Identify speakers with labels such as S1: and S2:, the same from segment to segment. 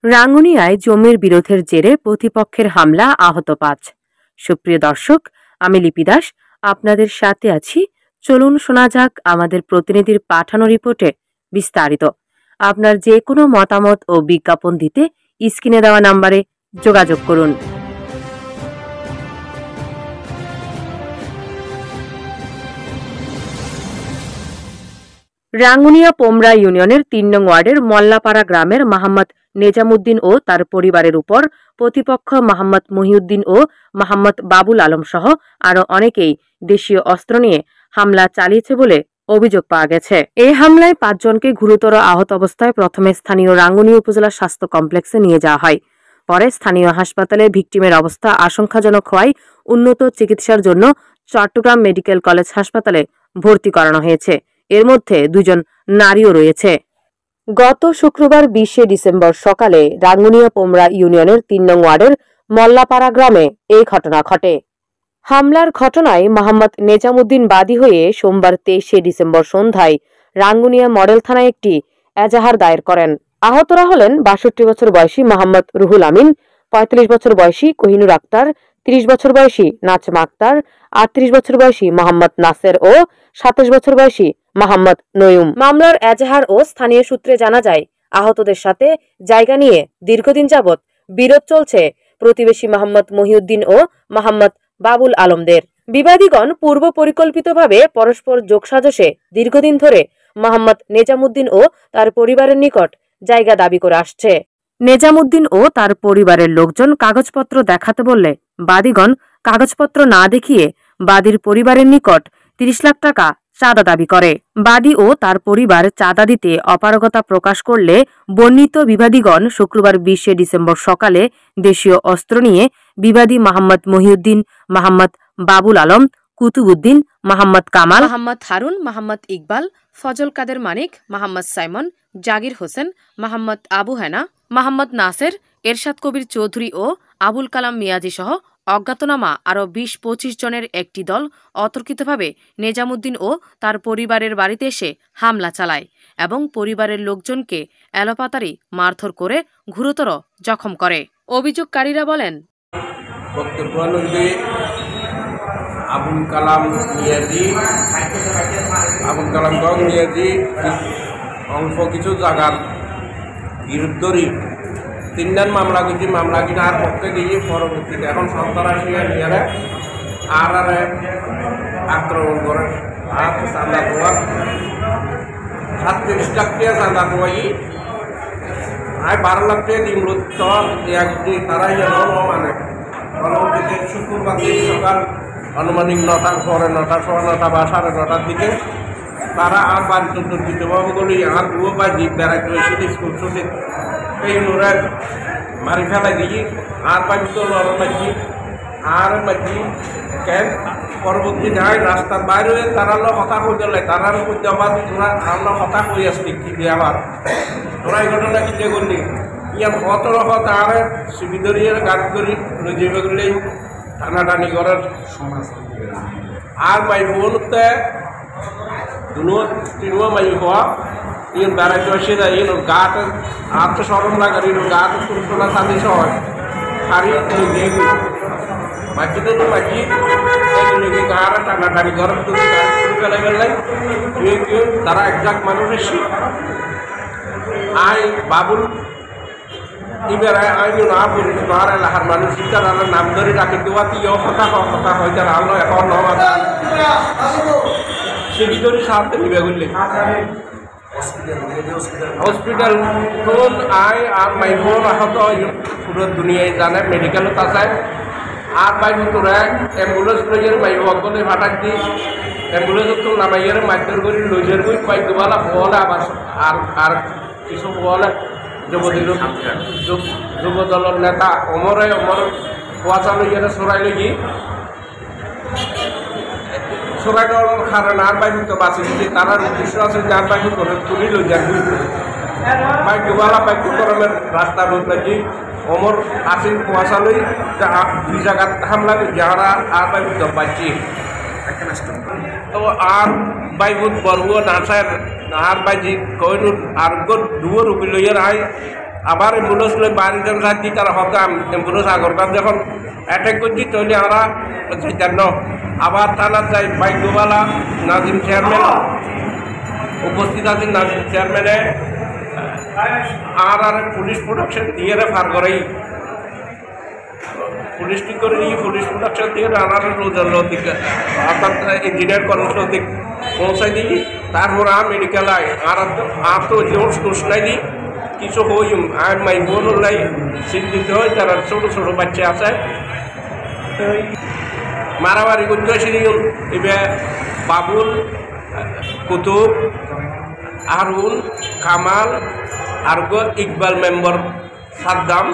S1: রাঙ্গুনিয়ায় জমির বিরোধের জেরে প্রতিপক্ষের হামলা, আহত ৫। সুপ্রিয় দর্শক, আমি লিপি দাস আপনাদের সাথে আছি। চলুন শোনা যাক আমাদের প্রতিনিধির পাঠানো রিপোর্টে বিস্তারিত। আপনার যে কোনো মতামত ও বিজ্ঞাপন দিতে স্ক্রিনে দেওয়া নম্বরে যোগাযোগ করুন। রাঙ্গুনিয়া পোমরা ইউনিয়নের ৩ নং ওয়ার্ডের মল্লাপাড়া গ্রামের মোহাম্মদ নেজামুদ্দিন ও তার পরিবারের উপর প্রতিপক্ষ মোহাম্মদ মহিউদ্দিন ও মোহাম্মদ বাবুল আলম সহ আরও অনেকেই দেশীয় অস্ত্র নিয়ে হামলা চালিয়েছে বলে অভিযোগ পাওয়া গেছে। এই হামলায় ৫ জনকে গুরুতর আহত অবস্থায় প্রথমে স্থানীয় রাঙ্গুনিয়া উপজেলা স্বাস্থ্য কমপ্লেক্সে নিয়ে যাওয়া হয়। পরে স্থানীয় হাসপাতালে ভিকটিমের অবস্থা আশঙ্কাজনক হওয়ায় উন্নত চিকিৎসার জন্য চট্টগ্রাম মেডিকেল কলেজ হাসপাতালে ভর্তি করানো হয়েছে। এর মধ্যে ২ জন নারীও রয়েছে। গত শুক্রবার ২০ ডিসেম্বর সকালে রাঙ্গুনিয়া পোমরা ইউনিয়নের ৩ নং ওয়ার্ডের মল্লাপাড়া গ্রামে এই ঘটনা ঘটে। হামলার ঘটনায় মোহাম্মদ নেজামুদ্দিন বাদী হয়ে সোমবার ২৩ ডিসেম্বর সন্ধ্যায় রাঙ্গুনিয়া মডেল থানায় একটি এজাহার দায়ের করেন। আহতরা হলেন ৬২ বছর বয়সী মোহাম্মদ রুহুল আমিন, ৩৫ বছর বয়সী কোহিনুর আক্তার, ৩০ বছর বয়সী নাজমা আক্তার, ৩৮ বছর বয়সী মোহাম্মদ নাসের ও ২৭ বছর বয়সী মোহাম্মদ নয়ুম। মামলার এজাহার ও স্থানীয় সূত্রে জানা যায়, আহতদের সাথে জায়গা নিয়ে দীর্ঘদিন যাবৎ বিরোধ চলছে প্রতিবেশী মোহাম্মদ মহিউদ্দিন ও মোহাম্মদ বাবুল আলমদের। বিবাদীগণ পূর্ব পরিকল্পিতভাবে পরস্পর যোগসাজশে দীর্ঘদিন ধরে মোহাম্মদ নেজামুদ্দিন ও তার পরিবারের নিকট জায়গা দাবি করে আসছে। নেজামুদ্দিন ও তার পরিবারের লোকজন কাগজপত্র দেখাতে বললে বাদীগণ কাগজপত্র না দেখিয়ে বাদীর পরিবারের নিকট ৩০ লাখ টাকা চাঁদা দাবি করে। বাদী ও তার পরিবার চাঁদা দিতে অপারগতা প্রকাশ করলে বর্ণিত বিবাদীগণ শুক্রবার ২০ ডিসেম্বর সকালে দেশীয় অস্ত্র নিয়ে বিবাদী মোহাম্মদ মহিউদ্দিন, মোহাম্মদ বাবুল আলম, কুতুবুদ্দিন, মোহাম্মদ কামাল, মোহাম্মদ হারুন, মোহাম্মদ ইকবাল, ফজল কাদের মানিক, মোহাম্মদ সাইমন, জাগির হোসেন, মোহাম্মদ আবু হেনা, মোহাম্মদ নাসের, এরশাদ কবির চৌধুরী ও আবুল কালাম মিয়াজি সহ অজ্ঞাতনামা আরও ২০-২৫ জনের একটি দল অতর্কিতভাবে নেজামুদ্দিন ও তার পরিবারের বাড়িতে এসে হামলা চালায় এবং পরিবারের লোকজনকে এলোপাতাড়ি মারধর করে গুরুতর জখম করে। অভিযোগকারীরা বলেন,
S2: আবুল কালাম মিয়াজি অল্প কিছু জায়গার বিরুদ্ধে ৩ মামলা করছি, মামলা কিনা আর পক্ষে দিয়ে পরবর্তীতে এখন সন্ত্রাসী নিয়ে আর আক্রমণ করে আর চাঁদা দেওয়ার ৩৭ লাখ টাকা চাঁদা দেওয়াই আর ১২ লাখ টাকা দিন তারাই মানে পরবর্তীতে শুক্রবার দিন সকাল আনুমানিক ৯টার পরে ৯টা, ৯:১৫ বা ৯:৩০ দিকে তারা আর বাড়িতে দিতেবাবু বলি আর দুও বা জিপ বেড়াইতে হয়েছিল স্কুল ছুটি এই নোরা মারি ফেলাই দিই আর বাড়ি তো মাঝি আর মাঝি কেন পরবর্তী যায় রাস্তার বাইরে তারা হতা হয়ে গেলে তারার মধ্যে আবার তোরা আমরা হতা হয়ে আসছি কি দিয়ে আবার তোরা এই ঘটনা কি যে করলি ইয়ার কত রকম তার সুবিধরিয়ে গাড়ি করি লইবে করলেই টানাটানি করার আর মাই বোনতে তিনুয়া মাই হওয়া ইন বেড়াইতে আসে যায় ইন গাত আত্মসরম লাগে ইন গাত তুলতোলা সাথে সহ হারিয়ে মাঝিতে তো মাঝি গাড়া টানাটানি করার তুমি গাড়ি ফেলে গেলে কেউ তারা একজাক মানুষ এসে আই বাবুল এবার আমি না পরিচিত আর এলাকার মানুষ তারা নাম ধরে ডাকে দেওয়া তিও কথা হয় তারা আলো এখন সে ভিতরে সাথে নিবে বললে হসপিটাল কোন আয় আর মাইব আহত পুরো দুনিয়ায় জানে মেডিকেলত আছে আর বাইব তোরা অ্যাম্বুলেন্স লইয়ের মাইব বলে ফাটাক দি অ্যাম্বুলেন্স তো নামাইয়ের মাধ্যম করে লইয়ের বই বাইকওয়ালা বলে আবার আর কিছু বলে যুব দলের নেতা অমর কুয়াশা লইয়ের সরাই লই সরাই দেওয়ার কারণ আর বাইক তো বাঁচি দিতে তারা উদ্দেশ্য আছে যে আর বাইক করে তুলি লই যান বাইকওয়ালা বাইক গরমের রাস্তা রোড লাগি অমর আসিল কুয়াশা লই ২ জায়গার হামলা যারা আর বাইক তো বাঁচি তো আর বাইক বড় নাচার আর বাজি কইন আর দুয়ার উবি লইয়ার আই আবার অ্যাম্বুলেন্স লই বাড়িতে রাখি তারা হতাম অ্যাম্বুলেন্স আগরকার যখন অ্যাটাক করছি তৈরি আমরা চাইতাম আবার থানার যাই বাইকওয়ালা নাজিম চেয়ারম্যান উপস্থিত আছেন। নাজিম চেয়ারম্যানে আর পুলিশ প্রোটেকশন দিয়ে ফার করেই পুলিশ ঠিক করে নিয়ে পুলিশ প্রোটেকশন দিয়ে আনার রোজার অর্থাৎ ইঞ্জিনিয়ার কর্মসূচি পৌঁছাই দিই। তারপর মেডিকেল আয় আর তো জোর নাই দিই কিছু হই আর মাই বোন লাই চিন্তিত হয় তারা ছোটো ছোটো বাচ্চা আছে মারামারি করতে আসেনি। এবার বাবুল কুতুব আরুন কামাল আর ইকবাল মেম্বার সাদ্দাম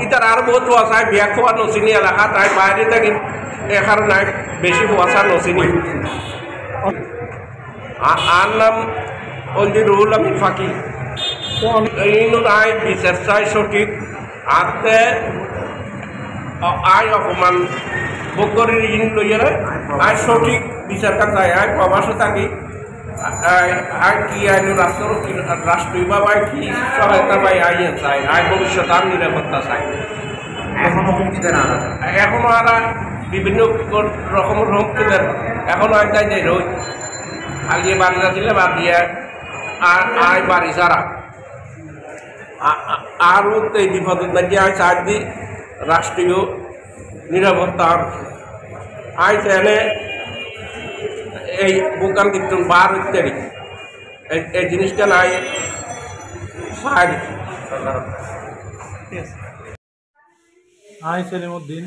S2: ইতার আর বহুত আছে বিয়া খোয়া নচিনি এলাকা তাই বাইরে থাকি এখানে নাই বেশি কুয়াশা নচিনি। আর নাম অলদি রুহুল আমিন ফাঁকি আই বিচার চাই সঠিক আতে আই অপমান বকরির ইন লইয়ারে আই সঠিক বিচার চাই। আই প্রবাসে থাকি আর কি আইন রাষ্ট্রীয় বা কি সহায়তা পাই আই চাই। আই ভবিষ্যৎ আর নিরাপত্তা চাই। এখনো আর বিভিন্ন রকমের হুমকি দেন এখনো আইতাই যাই রোজ আগে বাড়ি যাচ্ছিলে বাদ দিয়ে আর আয় বাড়ি ছাড়া আরও এই বিপদের মধ্যে আয় চার দিই রাষ্ট্রীয় নিরাপত্তা আয় চাইলে এই বোকান কিন্তু বার ইত্যাদি এই জিনিসটা নাই সাহায্য।
S3: আই সেলিমউদ্দিন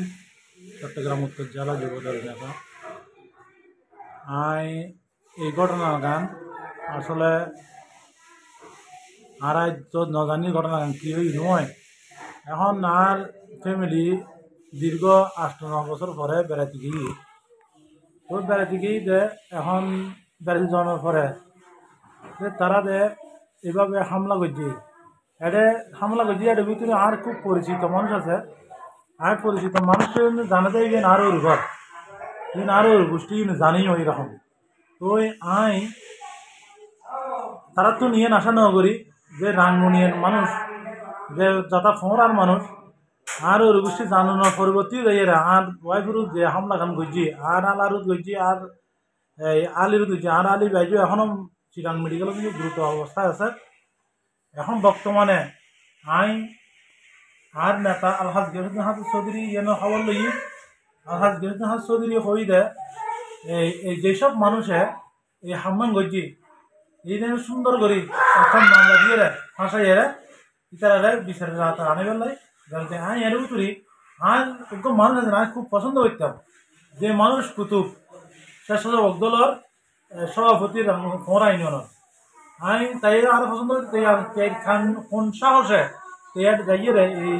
S3: চট্টগ্রাম উত্তর জেলা যুবদল নেতা। আই এই ঘটনা গান আসলে আর তো নজানি ঘটনা গান কি হই নয় এখন আর ফ্যামিলি দীর্ঘ 8-9 বছর পরে বেড়াতে গিয়ে তো বেড়াতে গিয়ে দে এখন বেড়াতে যাওয়ার পরে যে তারা দে এভাবে হামলা করছে এটা হামলা করছে এটার ভিতরে আর খুব পরিচিত মানুষ আছে। আর পরিচিত মানুষের জানা যায় যে আরও ঘর আরও গোষ্ঠী জানেই ওই রকম তো আই তারা তো নিয়ে আশা না করি যে রাঙ্গুনিয়ার মানুষ যে যথা ফোঁড়ার মানুষ আর ওর গোষ্ঠী জানানোর পরবর্তী যাইয়ে আর ওয়াইফুরু যে হামলা খান করছি আর আলারুদ করছি আর এই আলিরুদ করছি আর আলি বাইজু এখনও চিরাং মেডিকেলের কিন্তু দ্রুত অবস্থায় আছে। এখন বর্তমানে আই আর নেতা আলহাজ গিয়াসুদ্দিন হাসান চৌধুরী যেন খবর লই আলহাজ গিয়াসুদ্দিন হাসান চৌধুরী হই দে এই যেসব মানুষে এই হাম্মান গজি এই দিন সুন্দর করি এখন মামলা দিয়ে ফাঁসাই ইতারা বিচারের রাত আনে বেলাই যাতে আই এর ভিতরে আর একদম মানুষ আছে আমি খুব পছন্দ করতাম যে মানুষ কুতুব স্বেচ্ছাসেবক দলের সভাপতির ফোঁড়া ইউনিয়নের আমি তাই আরো পছন্দ করি খান কোন সাহসে যাইয়ে এই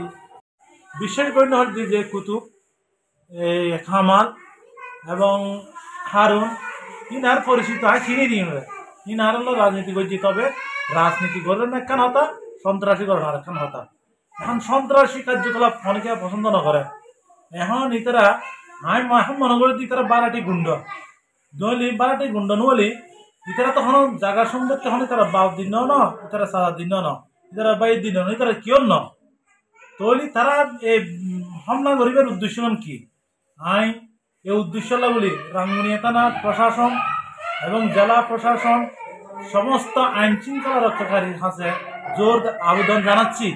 S3: বিশেষ গণ্য হল যে কুতুব এই কামাল এবং হারুন ইনার পরিচিত হয় চিনি দিন ইনার হলো রাজনীতি করছি তবে রাজনীতি করেন একখান হতা সন্ত্রাসী করেন আর একখান হতা। এখন সন্ত্রাসী কার্যকলাপ অনেকে পছন্দ না করে এখন ইতারা আমি এখন মনে করি ইতারা 12টি গুন্ড নইলি 12টি গুন্ড নইলি ইতারা তখন জায়গা সম্পদ তখন তারা বাপ দিন ন ইতারা সারা দিন ন ইতারা 22 দিন ন ইতারা কিয় ন তৈলি তারা এই হামলা করিবার উদ্দেশ্য কি আই এই উদ্দেশ্য বলি রাঙ্গুনিয়া থানা প্রশাসন এবং জেলা প্রশাসন সমস্ত আইন শৃঙ্খলা রক্ষাকারীর কাছে জোর আবেদন জানাচ্ছি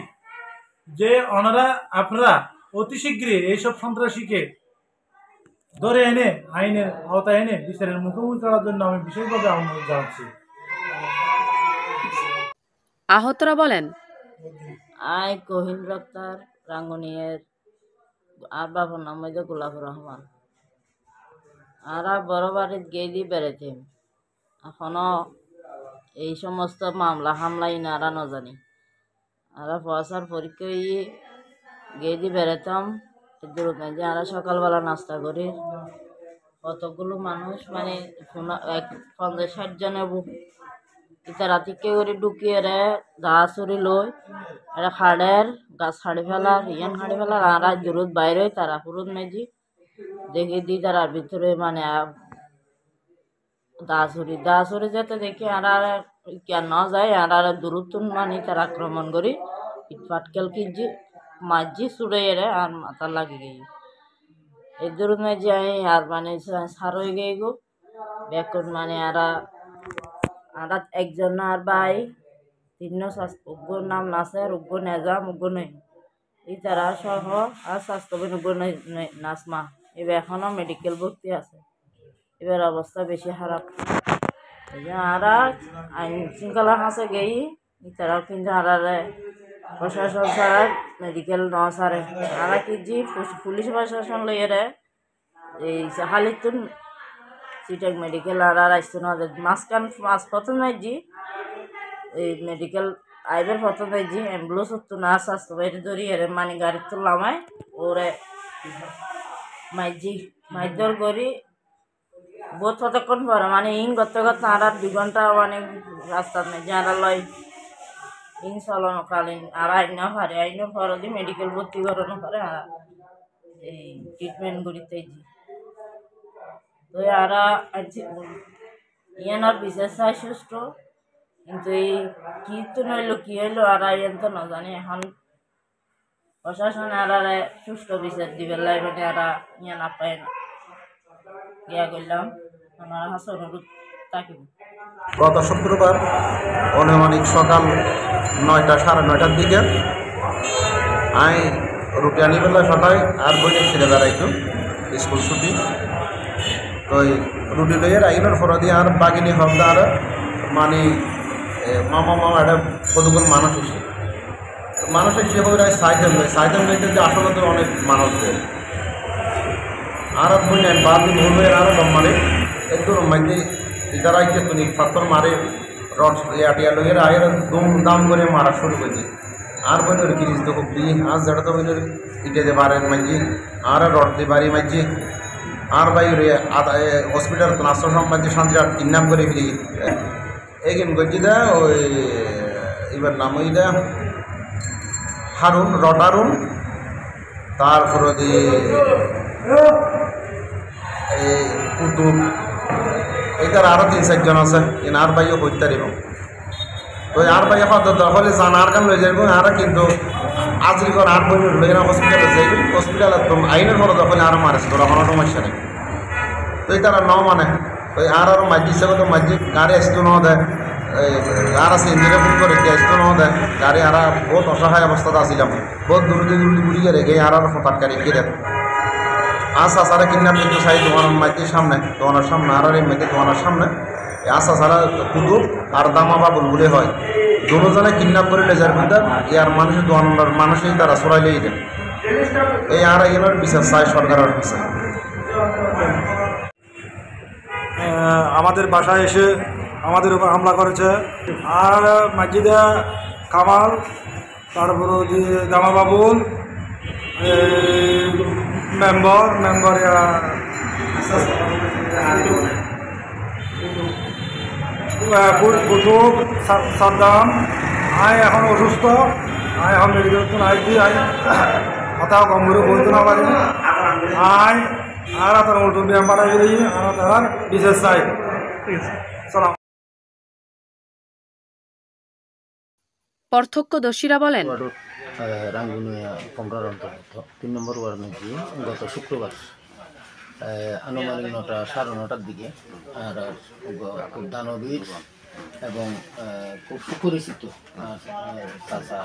S3: যে ওনারা আপনারা অতি শীঘ্রই এইসব সন্ত্রাসীকে ধরে এনে আইনের আওতায় এনে বিচারের মুখোমুখি করার জন্য আমি বিশেষভাবে অনুরোধ জানাচ্ছি।
S1: আহতরা বলেন
S4: আই কহিন রক্তার রাঙ্গুনিয়ার আর বাবার নাম হইল গোলাপুর রহমান আর বড় বাড়ির গেলি বেড়েছে এখনো এই সমস্ত মামলা হামলা ইনারা ন জানি আর পয়সার পরীক্ষা গেলি বেড়াতাম দূরত যে আর সকালবেলা নাস্তা করি কতগুলো মানুষ মানে 50-60 জনের ইতা রাতিকে করে ঢুকিয়ে গা চুরি লই এটা খাড়ের গাছ ছাড়ি ফেলার ইয়ান খাড়ি ফেলার আর দূরত বাইরে তারা ফুরুত মেজি দেখে দি তারা ভিতরে মানে দা চুরি যেতে দেখি আর কেন না যায় আর দূরত্বন মানি তার আক্রমণ করি ইটপাটকেল কিনছি মাঝি ছুড়ে এরে আর মাথা লাগি গেই এই দূরত মাঝি আমি আর মানে সার হয়ে গেই গো বেকুন মানে আর একজন আর ভাই তিন উগ্র নাম নাসের উগ্র নেজাম উগ্র নই এই তারা সহ আর স্বাস্থ্যবান উগ্র নাসমা এবার এখনও মেডিকেল ভর্তি আছে এবার অবস্থা বেশি খারাপ আর আইন শৃঙ্খলা কাছে গেই তারাও কিন্তু আর প্রশাসন ছাড়া মেডিকেল ন সারে আর কি জি পুলিশ প্রশাসন লইয়ে এই হালিতুন সিটেক মেডিকেল আর আসতো না মাঝখান মাছ প্রথম জি এই মেডিকেল আইবের প্রথম জি অ্যাম্বুলেন্স হতো না স্বাস্থ্য বাইরে ধরি এর মানে গাড়ি তো লামায় ওরে মাইদর করি বহুত কতক্ষণ পরে মানে ইং করতে করতে আর 2 ঘন্টা মানে রাস্তা নেই যারা লয় ইং চলনকালীন আর আইন পরে দিয়ে মেডিকেল ভর্তি করানো পরে আর এই ট্রিটমেন্ট করিতে তো আর ইয়ানোর বিশেষ চাই সুস্থ কিন্তু এই কি তো নইলো কি হইলো আর ইয়ান তো না জানি এখন প্রশাসন আর সুস্থ বিচার দিবে মানে আর ইয়া না পায় না ইয়া করলাম আমার হাসে অনুরোধ থাকিব।
S5: গত শুক্রবার অনুমানিক সকাল 9টা সাড়ে 9টার দিকে আমি রুটি আনি বেলায় ফাটাই আর বইনে ছেড়ে বেড়াইতো স্কুল ছুটি তো রুটি লইয়ের আইনের ফর দিয়ে আর বাগিনী হবদা আর মানে মামা একটা কতগুলো মানুষ এসে হয়ে সাইকেল লইতে যে আসলে তো অনেক মানুষ দেয় আর বইনে বাদ দিন হল আরও মানে একটু মাইতে ইতারা আইতে তুমি পাথর মারে রড টিয়া লইয়ের আয়ের দাম করে মারা শুরু করেছে আর বইনের কিরিস তো খুব দিয়ে আর যেটা তো বইনের ইটে দিয়ে বাড়েন মাঝি আর রড দিয়ে বাড়ি মাঝি আর বাইরে হসপিটাল তো নাস্তা সম্বন্ধে শান্তিরাট কিডন্যাপ করে ফেলি এগেন গজি দা ওই এবার নাম ওই দা হারুন রটারুন তারপরে দিয়ে এই কুতুব এটার আরও 3-4 জন আছে আর বাইও হইতে পারিব তো আর বাইয়ে হলে জান আর কান লই যাইব আর কিন্তু আজিকর আর বই লই না হসপিটালে যাইব হসপিটালে তো আইনের মতো দখলে আরও মারে তোরা কোনো সমস্যা নেই তো তারা ন মানে ওই আর মাঝি হিসাবে তো মাঝি গাড়ি আসতো ন দেয় আর আছে ইঞ্জিনে ফোন করে কি আসতো ন দেয় গাড়ি আর বহুত অসহায় অবস্থাতে আসছিলাম বহুত দূরদি ঘুরিয়ে রেখে আর হঠাৎ কিরে আশা সারা কিডন্যাপ কিন্তু চাই তোমার মাইতির সামনে তোমার সামনে আর এই মেয়েকে তোমার সামনে আশা সারা কুতুব আর দামা বা বুলবুলে হয় দুজনে কিডন্যাপ করে লেজার ভিতর ইয়ার মানুষের দোয়ানোর মানুষই তারা সরাইলেই দেন এই আর এগুলোর বিচার চাই সরকারের বিচার।
S6: আমাদের বাসায় এসে আমাদের উপর হামলা করেছে আর মাজিদা কামাল তারপর যে দামা বাবুল মেম্বার কুতুব সাদ্দাম আয় এখন অসুস্থ আয় এখন মেডিকেল তো আই দিয়ে আয় হাতা কমরে বলতে না পারি আয় আর তার উল্টো মেম্বার আই গেলি আর তার বিশেষ চাই সালাম।
S1: প্রত্যক্ষদর্শীরা বলেন
S7: রাঙ্গুনিয়া 15 অন্তর্ভুক্ত 3 নম্বর ওয়ার্ড মধ্যে গত শুক্রবার আনুমানিক 9টা সাড়ে 9টার দিকে আর খুব দানবীর এবং খুব সুপরিচিত আর চাচা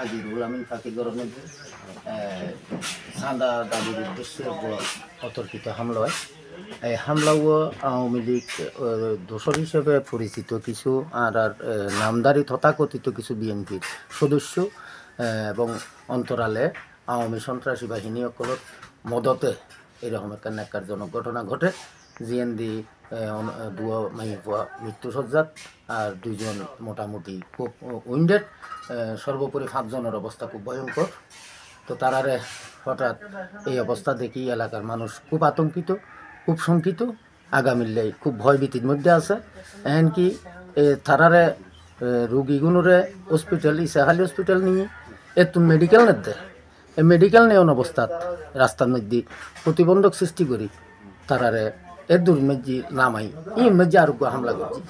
S7: আজিজুল আমিন ফাঁকিগড় মধ্যে চাঁদা দাবির উদ্দেশ্যে অতর্কিত হামলা হয়। এই হামলাও আওয়ামী লীগ দোষর হিসেবে পরিচিত কিছু আর নামদারি তথাকথিত কিছু বিএনপির সদস্য এবং অন্তরালে আওয়ামী সন্ত্রাসী বাহিনী সকলের মদতে এরকম একটা ন্যাক্কারজনক ঘটনা ঘটে জিএনডি দুয়া মাইপুয়া মৃত্যুসজ্জাত আর 2 জন মোটামুটি খুব উইন্ডেড সর্বোপরি 5 জনের অবস্থা খুব ভয়ঙ্কর। তো তারারে হঠাৎ এই অবস্থা দেখি এলাকার মানুষ খুব আতঙ্কিত খুব শঙ্কিত আগামীলাই খুব ভয়ভীতির মধ্যে আছে এমনকি তারারে রোগীগুলোরে হসপিটাল ইসাহালি হসপিটাল নিয়ে একটু মেডিকেল নেতে এই মেডিকেল নেওয়ার অবস্থাত রাস্তার মধ্যে প্রতিবন্ধক সৃষ্টি করি তারারে এর দুর্মেজি নামাই ই মেজি আরোগ্য হামলা করছি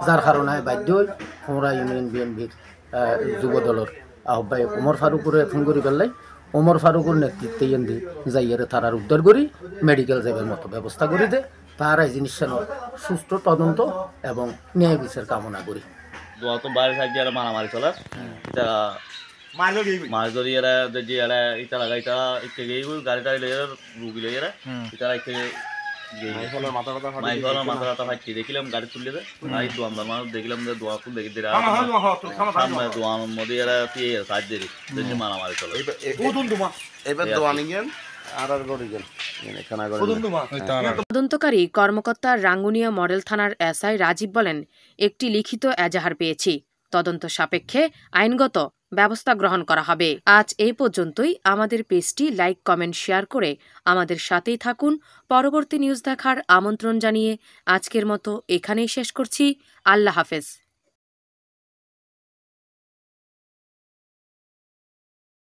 S7: যার কারণে বাধ্য হই ফোঁরা ইউনিয়ন বিএনপির যুব দলের আহ্বায়ক ওমর ফারুকুরে ফোন করি পেলাই ওমর ফারুকুর নেতৃত্বে এনে যাইয়ারে তারার উদ্ধার করি মেডিকেল যাবের মতো ব্যবস্থা করে দে তার এই জিনিসটা সুস্থ তদন্ত এবং ন্যায় বিচার কামনা করি
S8: দোয়া তো বাইরে সাইড দিয়ে মারামারি চলার এটা মাছ ধরি এরা যে এরা ইটা লাগা ইটা ইকে গিয়ে গাড়ি টাড়ি লইয়া রুগী লইয়া ইটা ইকে মাথা টাথা ফাইছি দেখিলাম গাড়ি তুললে এই দোয়ানদার মানুষ দেখলাম যে দোয়া ফুল দেখি সামনে দোয়ার মধ্যে এরা পেয়ে সাইড দিয়ে দেখি মারামারি চলে
S5: এবার দোয়ানি গেন আর গড়ি গেন
S1: তদন্তকারী কর্মকর্তা রাঙ্গুনিয়া মডেল থানার এসআই রাজীব বলেন, একটি লিখিত এজাহার পেয়েছি, তদন্ত সাপেক্ষে আইনগত ব্যবস্থা গ্রহণ করা হবে। আজ এই পর্যন্তই। আমাদের পেজটি লাইক, কমেন্ট, শেয়ার করে আমাদের সাথেই থাকুন। পরবর্তী নিউজ দেখার আমন্ত্রণ জানিয়ে আজকের মতো এখানেই শেষ করছি। আল্লাহ হাফেজ।